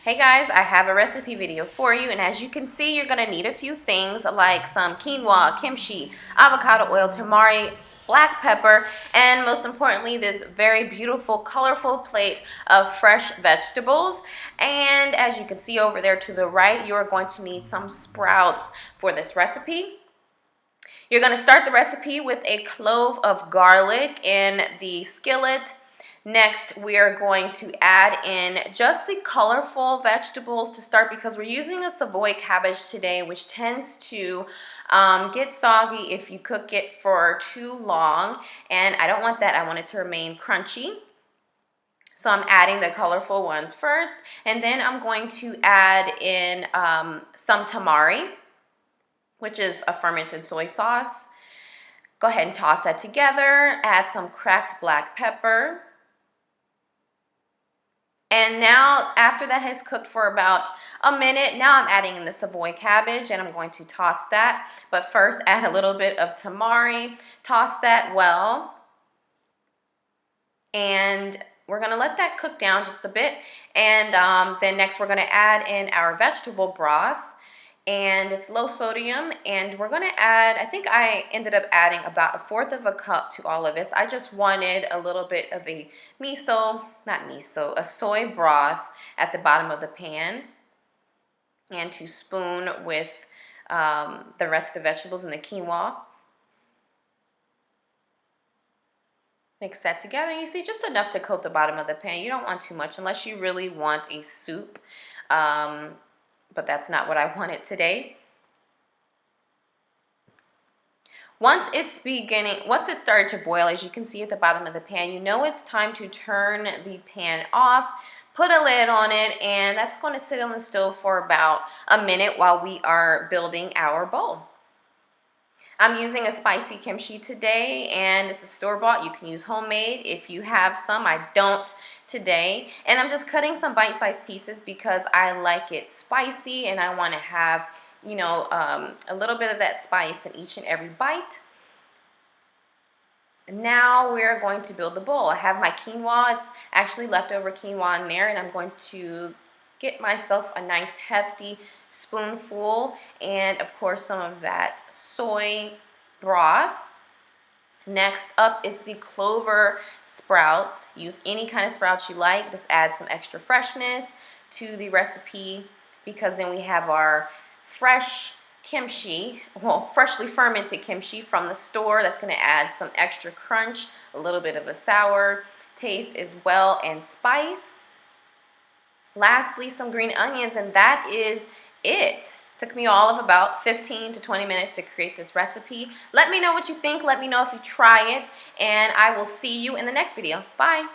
Hey guys, I have a recipe video for you, and as you can see, you're going to need a few things like some quinoa, kimchi, avocado oil, tamari, black pepper, and most importantly, this very beautiful, colorful plate of fresh vegetables. And as you can see over there to the right, you are going to need some sprouts for this recipe. You're going to start the recipe with a clove of garlic in the skillet. Next, we are going to add in just the colorful vegetables to start because we're using a Savoy cabbage today, which tends to get soggy if you cook it for too long. And I don't want that. I want it to remain crunchy. So I'm adding the colorful ones first. And then I'm going to add in some tamari, which is a fermented soy sauce. Go ahead and toss that together. Add some cracked black pepper. And now, after that has cooked for about a minute, now I'm adding in the Savoy cabbage, and I'm going to toss that. But first, add a little bit of tamari. Toss that well. And we're going to let that cook down just a bit. And then next, we're going to add in our vegetable broth. And it's low sodium, and we're going to add, I think I ended up adding about 1/4 cup to all of this. I just wanted a little bit of a a soy broth at the bottom of the pan, and to spoon with the rest of the vegetables and the quinoa. Mix that together. You see, just enough to coat the bottom of the pan. You don't want too much unless you really want a soup. But that's not what I wanted today. Once it started to boil, as you can see at the bottom of the pan, you know it's time to turn the pan off, put a lid on it, and that's going to sit on the stove for about a minute while we are building our bowl. I'm using a spicy kimchi today, and it's a store-bought. You can use homemade if you have some. I don't today. And I'm just cutting some bite-sized pieces because I like it spicy, and I want to have, a little bit of that spice in each and every bite. Now we're going to build the bowl. I have my quinoa. It's actually leftover quinoa in there, and I'm going to get myself a nice hefty spoonful, and of course some of that soy broth. Next up is the clover sprouts. Use any kind of sprouts you like. This adds some extra freshness to the recipe because then we have our fresh kimchi, freshly fermented kimchi from the store. That's going to add some extra crunch, a little bit of a sour taste as well, and spice. Lastly, some green onions, and that is it. Took me all of about 15 to 20 minutes to create this recipe. Let me know what you think. Let me know if you try it, and I will see you in the next video. Bye.